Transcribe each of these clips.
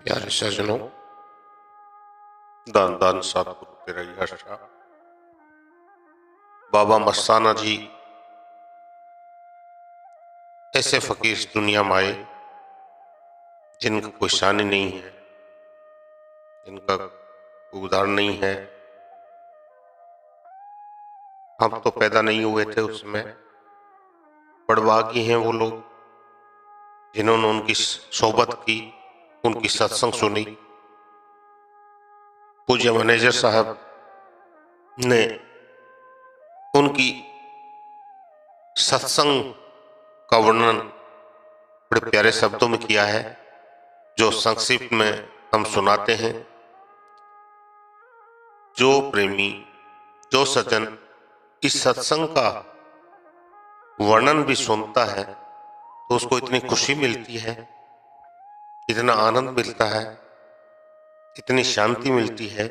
प्यारे सज्जनों, दान दान सतगुरु तेरा हर्षा। बाबा मस्ताना जी ऐसे फकीर इस दुनिया में आए जिनका कोई शान ही नहीं है, जिनका कोई उदाहरण नहीं है। हम तो पैदा नहीं हुए थे उसमें। बड़भागी हैं वो लोग जिन्होंने उनकी सोबत की, उनकी सत्संग सुनी। पूज्य मैनेजर साहब ने उनकी सत्संग का वर्णन बड़े प्यारे शब्दों में किया है, जो संक्षिप्त में हम सुनाते हैं। जो प्रेमी, जो सज्जन इस सत्संग का वर्णन भी सुनता है तो उसको इतनी खुशी मिलती है, इतना आनंद मिलता है, इतनी शांति मिलती है।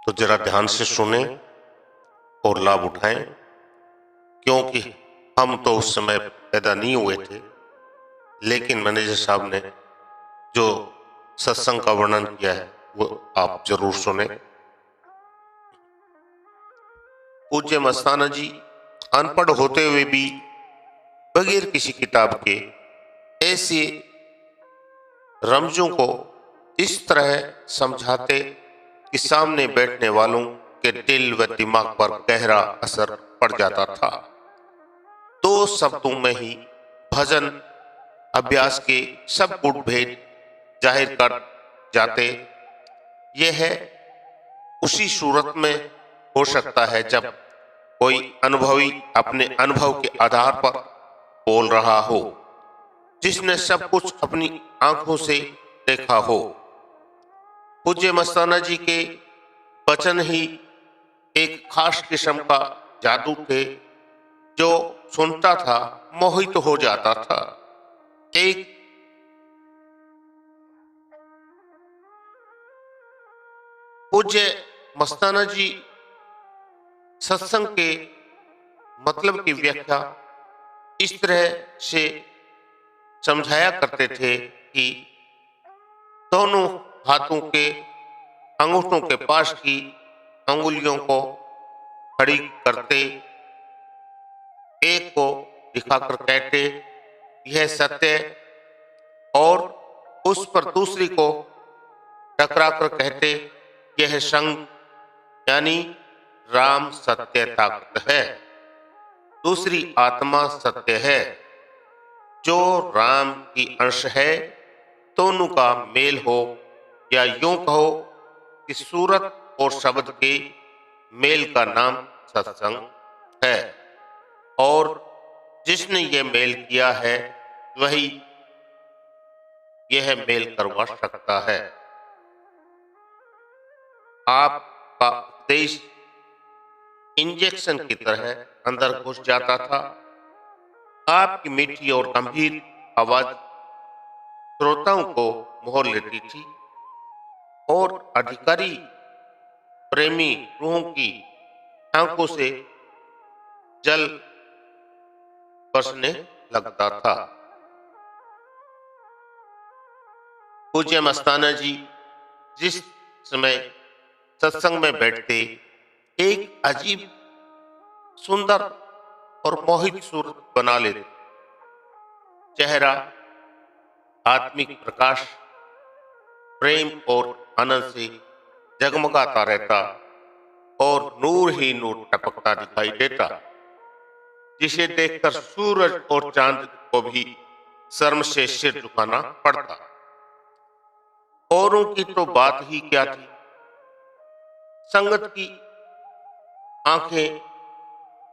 तो जरा ध्यान से सुने और लाभ उठाएं, क्योंकि हम तो उस समय पैदा नहीं हुए थे, लेकिन मैनेजर साहब ने जो सत्संग का वर्णन किया है वो आप जरूर सुने। पूज्य मस्ताना जी अनपढ़ होते हुए भी बगैर किसी किताब के ऐसे रमजों को इस तरह समझाते कि सामने बैठने वालों के दिल व दिमाग पर गहरा असर पड़ जाता था। दो शब्दों में ही भजन अभ्यास के सब गुण भेद जाहिर कर जाते। यह है उसी सूरत में हो सकता है जब कोई अनुभवी अपने अनुभव के आधार पर बोल रहा हो, जिसने सब कुछ अपनी आंखों से देखा हो। पूज्य मस्ताना जी के वचन ही एक खास किस्म का जादू थे, जो सुनता था मोहित हो जाता था। एक पूज्य मस्ताना जी सत्संग के मतलब की व्याख्या इस तरह से समझाया करते थे कि दोनों हाथों के अंगूठों के पास की अंगुलियों को खड़ी करते, एक को दिखाकर कहते यह सत्य, और उस पर दूसरी को टकराकर कहते यह संग, यानी राम सत्य ताकत है, दूसरी आत्मा सत्य है, जो राम की अंश है। दोनों का मेल हो, या यूं कहो कि सूरत और शब्द के मेल का नाम सत्संग है, और जिसने ये मेल किया है वही यह मेल करवा सकता है। आपका उपदेश इंजेक्शन की तरह अंदर घुस जाता था। आपकी मीठी और गंभीर आवाज श्रोताओं को मोह लेती थी, और अधिकारी प्रेमी रूहों की आंखों से जल बरसने लगता था। पूज्य मस्ताना जी जिस समय सत्संग में बैठते, एक अजीब सुंदर और मोहित सूरत बना लेते। चेहरा आत्मिक प्रकाश, प्रेम और आनंद से जगमगाता रहता, और नूर ही नूर टपकता दिखाई देता, जिसे देखकर सूरज और चांद को भी शर्म से सिर झुकाना पड़ता। औरों की तो बात ही क्या थी, संगत की आंखें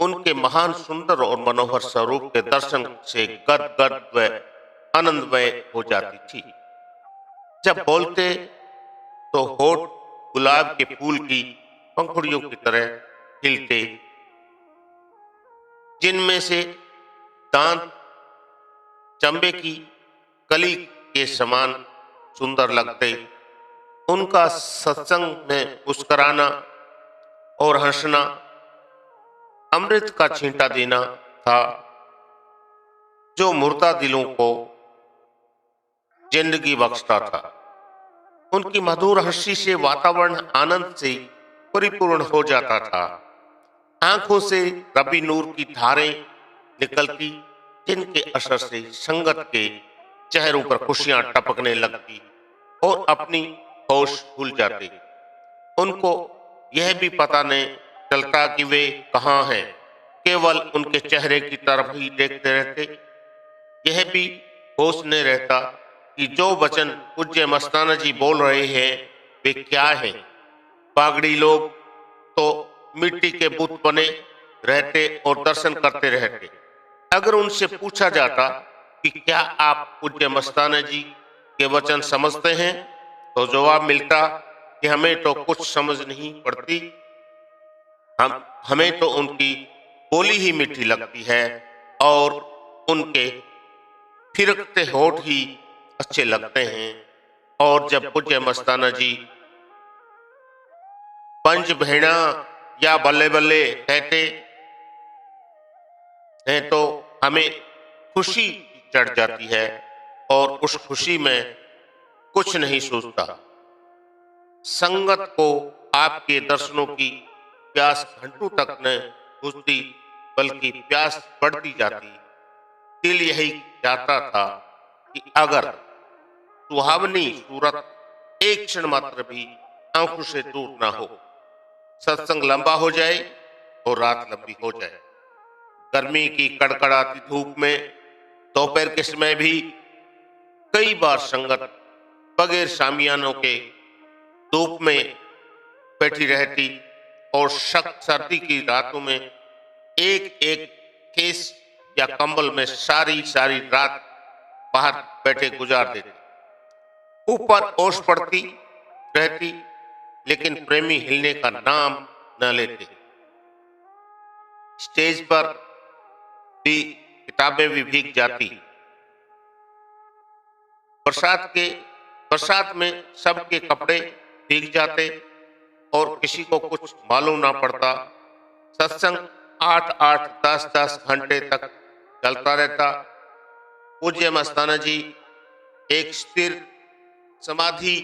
उनके महान सुंदर और मनोहर स्वरूप के दर्शन से गदगद व आनंदमय हो जाती थी। जब बोलते तो होठ गुलाब के फूल की पंखुड़ियों की तरह खिलते, जिनमें से दांत चंबे की कली के समान सुंदर लगते। उनका सत्संग में मुस्कुराना और हंसना अमृत का छींटा देना था, जो मुर्दा दिलों को जिंदगी बख्शता था। उनकी मधुर हंसी से वातावरण आनंद से परिपूर्ण हो जाता था। आंखों से रबी नूर की धारें निकलती, जिनके असर से संगत के चेहरों पर खुशियां टपकने लगती और अपनी होश भूल जाते। उनको यह भी पता नहीं चलता कि वे कहाँ हैं, केवल उनके चेहरे की तरफ ही देखते रहते। यह भी होश नहीं रहता कि जो वचन पूज्य मस्ताना जी बोल रहे हैं वे क्या हैं। पागड़ी लोग तो मिट्टी के बुत बने रहते और दर्शन करते रहते। अगर उनसे पूछा जाता कि क्या आप पूज्य मस्ताना जी के वचन समझते हैं, तो जवाब मिलता कि हमें तो कुछ समझ नहीं पड़ती, हमें तो उनकी बोली ही मीठी लगती है और उनके फिरकते होठ ही अच्छे लगते हैं। और जब पूज्य मस्ताना जी पंच भेड़ा या बल्ले बल्ले कहते हैं तो हमें खुशी चढ़ जाती है और उस खुशी में कुछ नहीं सोचता। संगत को आपके दर्शनों की प्यास घंटों तक न बुझती, बल्कि प्यास बढ़ती जाती। दिल यही चाहता था कि अगर सुहावनी सूरत एक क्षण मात्र भी आंखों से दूर ना हो, सत्संग लंबा हो जाए और रात लंबी हो जाए। गर्मी की कड़कड़ाती धूप में दोपहर के समय भी कई बार संगत बगैर शामियानों के धूप में बैठी रहती और सख्त सर्दी की रातों में एक एक केस या कंबल में सारी सारी रात बाहर बैठे गुजार देते। ऊपर ओस पड़ती रहती, लेकिन प्रेमी हिलने का नाम न लेते। स्टेज पर भी किताबें भी भीग जाती। बरसात में सबके कपड़े भीग जाते और किसी को कुछ मालूम ना पड़ता। सत्संग 8-8, 10-10 घंटे तक चलता रहता। पूज्य मस्ताना जी एक स्थिर समाधि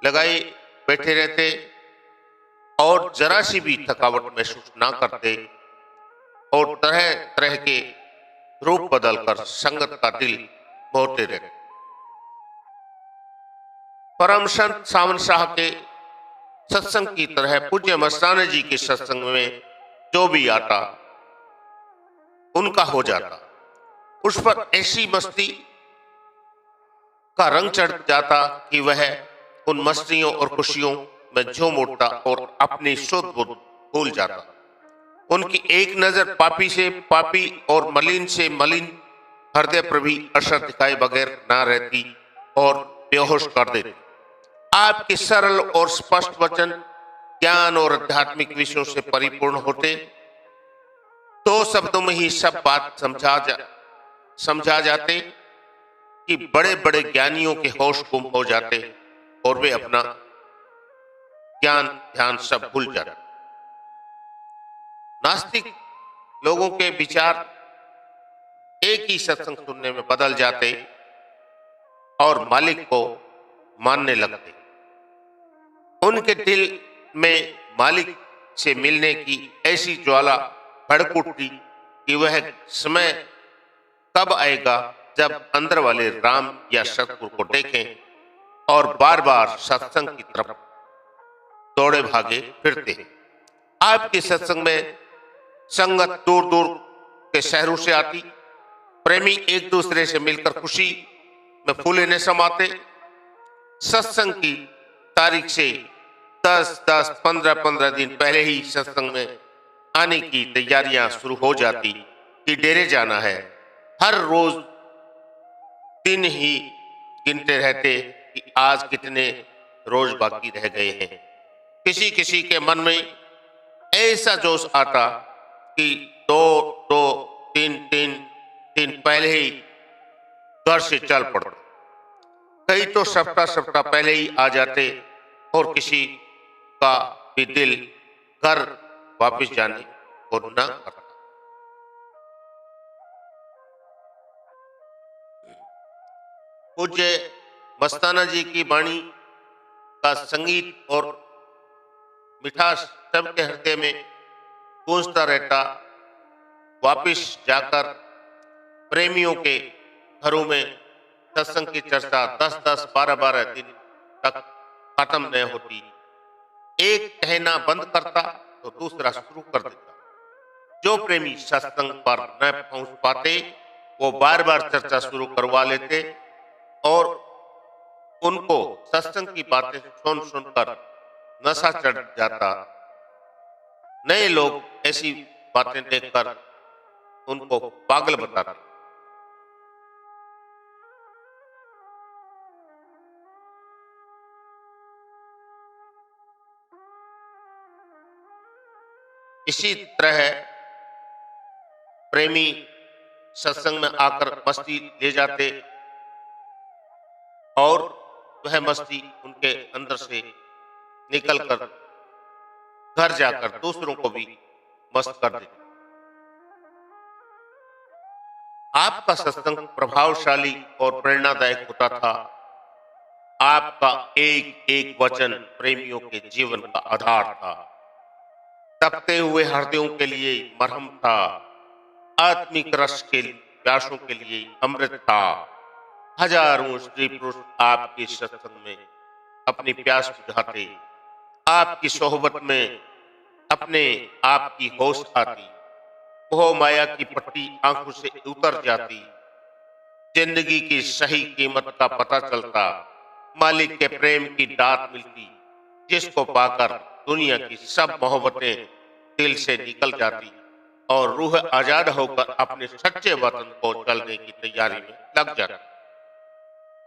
लगाए बैठे रहते और जरा सी भी थकावट महसूस ना करते और तरह तरह के रूप बदलकर संगत का दिल मोहते रहते। परम संत सावन शाह के सत्संग की तरह पूज्य मस्ताना जी के सत्संग में जो भी आता उनका हो जाता। उस पर ऐसी मस्ती का रंग चढ़ जाता कि वह उन मस्तियों और खुशियों में झूम उठता और अपनी शुद्ध बुद्ध भूल जाता। उनकी एक नजर पापी से पापी और मलिन से मलिन हृदय पर भी असर दिखाए बगैर ना रहती और बेहोश कर देती। आपके सरल और स्पष्ट वचन ज्ञान और आध्यात्मिक विषयों से परिपूर्ण होते। दो शब्दों में ही सब बात समझा जाते कि बड़े बड़े ज्ञानियों के होश गुम हो जाते और वे अपना ज्ञान ध्यान सब भूल जाते। नास्तिक लोगों के विचार एक ही सत्संग सुनने में बदल जाते और मालिक को मानने लगते। उनके दिल में मालिक से मिलने की ऐसी ज्वाला भड़क उठती कि वह समय कब आएगा जब अंदर वाले राम या सतगुरु को देखें और बार बार सत्संग की तरफ दौड़े भागे फिरते। आपके सत्संग में संगत दूर दूर के शहरों से आती। प्रेमी एक दूसरे से मिलकर खुशी में फूले न समाते। सत्संग की तारीख से 10-10, 15-15 दिन पहले ही सत्संग में आने की तैयारियां शुरू हो जाती कि डेरे जाना है। हर रोज दिन ही गिनते रहते कि आज कितने रोज बाकी रह गए हैं। किसी किसी के मन में ऐसा जोश आता कि 2-2, 3-3 दिन पहले ही घर से चल पड़ते। कई तो सप्ताह पहले ही आ जाते और किसी का भी दिल घर वापस जाने को न करता। पूज्य मस्ताना जी की वाणी का संगीत और मिठास सबके हृदय में गूंजता रहता। वापिस जाकर प्रेमियों के घरों में सत्संग की चर्चा 10-10, 12-12 दिन तक खत्म न होती। एक कहना बंद करता तो दूसरा शुरू कर देता। जो प्रेमी सत्संग पर न पहुंच पाते वो बार बार चर्चा शुरू करवा लेते और उनको सत्संग की बातें सुन सुनकर नशा चढ़ जाता। नए लोग ऐसी बातें देखकर उनको पागल बताते। इसी तरह प्रेमी सत्संग में आकर मस्ती ले जाते और वह मस्ती उनके अंदर से निकलकर घर जाकर दूसरों को भी मस्त कर देते। आपका सत्संग प्रभावशाली और प्रेरणादायक होता था। आपका एक एक वचन प्रेमियों के जीवन का आधार था। तपते हुए हृदयों के लिए मरहम था। आत्मिक रस के प्यासों के लिए अमृत था। हजारों स्त्री पुरुष आपके सत्संग में अपनी प्यास बुझाते। आपकी सोहबत में अपने आप की होश आती। मोह माया की पट्टी आंखों से उतर जाती। जिंदगी की सही कीमत का पता चलता। मालिक के प्रेम की दात मिलती जिसको पाकर दुनिया की सब मोहब्बतें दिल से निकल जाती और रूह आजाद होकर अपने सच्चे वतन को चलने की तैयारी में लग जाती।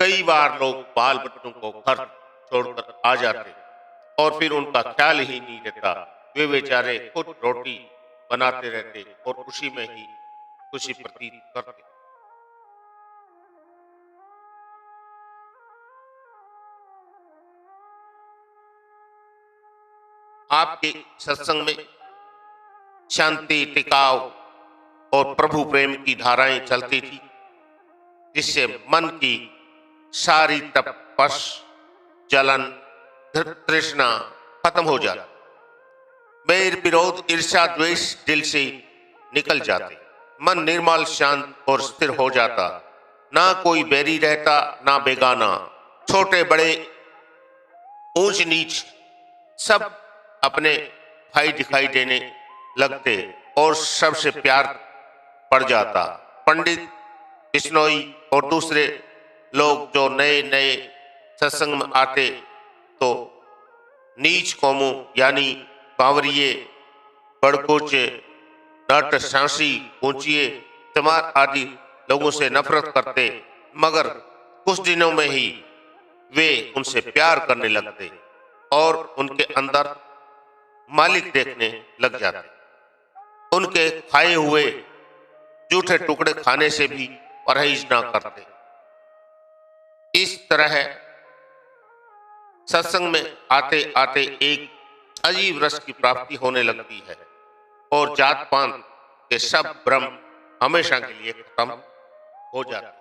कई बार लोग बाल बच्चों को घर छोड़कर आ जाते और फिर उनका ख्याल ही नहीं रहता। वे बेचारे खुद रोटी बनाते रहते और उसी में ही खुशी प्रतीत करते। आपके सत्संग में शांति, टिकाव और प्रभु प्रेम की धाराएं चलती थी जिससे मन की सारी तपस, जलन, तृष्णा खत्म हो जाती। बैर, विरोध, ईर्ष्या, द्वेष दिल से निकल जाते। मन निर्मल, शांत और स्थिर हो जाता। ना कोई बैरी रहता ना बेगाना। छोटे बड़े, ऊंच नीच सब अपने भाई दिखाई देने लगते और सबसे प्यार पड़ जाता। पंडित, बिश्नोई और दूसरे लोग जो नए नए सत्संग में आते तो नीच कौमों यानी कांवरिये, बड़कोचे, नट, सांसी, ऊंचिये, चमार आदि लोगों से नफरत करते, मगर कुछ दिनों में ही वे उनसे प्यार करने लगते और उनके अंदर मालिक देखने लग जाते। उनके खाए हुए जूठे टुकड़े खाने से भी परहेज ना करते। इस तरह सत्संग में आते आते एक अजीब रस की प्राप्ति होने लगती है और जात पात के सब भ्रम हमेशा के लिए खत्म हो जाते।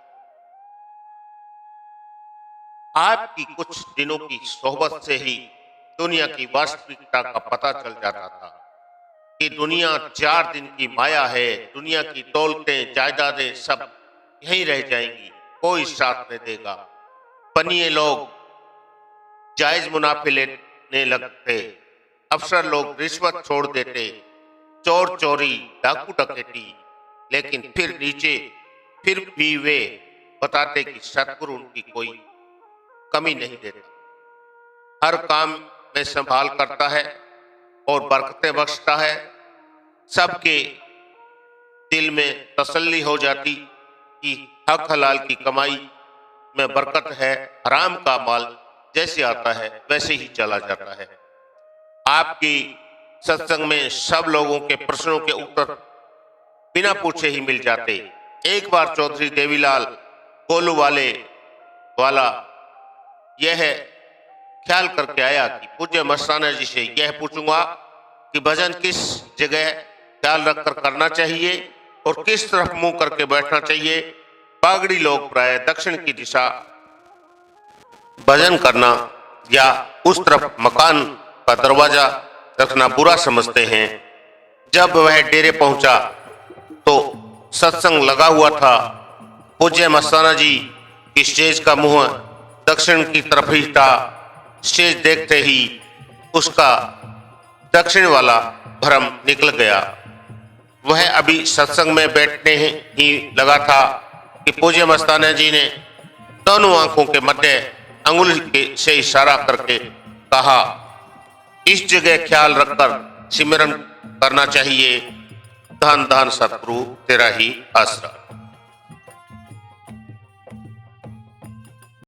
आपकी कुछ दिनों की सोहबत से ही दुनिया की वास्तविकता का पता चल जाता था कि दुनिया 4 दिन की माया है। दुनिया की दौलतें, जायदादें सब यहीं रह जाएंगी, कोई साथ नहीं देगा। बनिए लोग जायज मुनाफे लेने लगते, अफसर लोग रिश्वत छोड़ देते, चोर चोरी, डाकू डकैती, लेकिन फिर नीचे फिर भी वे बताते कि सतगुरु उनकी कोई कमी नहीं देता। हर काम में संभाल करता है और बरकतें बख्शता है। सबके दिल में तसल्ली हो जाती कि हक हलाल की कमाई में बरकत है। हराम का माल जैसे आता है वैसे ही चला जाता है। आपकी सत्संग में सब लोगों के प्रश्नों के उत्तर बिना पूछे ही मिल जाते। एक बार चौधरी देवीलाल कोलू वाला यह ख्याल करके आया कि पूज्य मस्ताना जी से यह पूछूंगा कि भजन किस जगह ख्याल रखकर करना चाहिए और किस तरफ मुंह करके बैठना चाहिए। पागड़ी लोग प्राय दक्षिण की दिशा भजन करना या उस तरफ मकान का दरवाजा रखना बुरा समझते हैं। जब वह डेरे पहुंचा तो सत्संग लगा हुआ था। पूज्य मस्ताना जी की स्टेज का मुंह दक्षिण की तरफ ही था। स्टेज देखते ही उसका दक्षिण वाला भ्रम निकल गया। वह अभी सत्संग में बैठने ही लगा था कि पूज्य मस्ताना जी ने दोनों आंखों के मध्य अंगुली से इशारा करके कहा, इस जगह ख्याल रखकर सिमरन करना चाहिए। धन धन सतगुरु तेरा ही आसरा।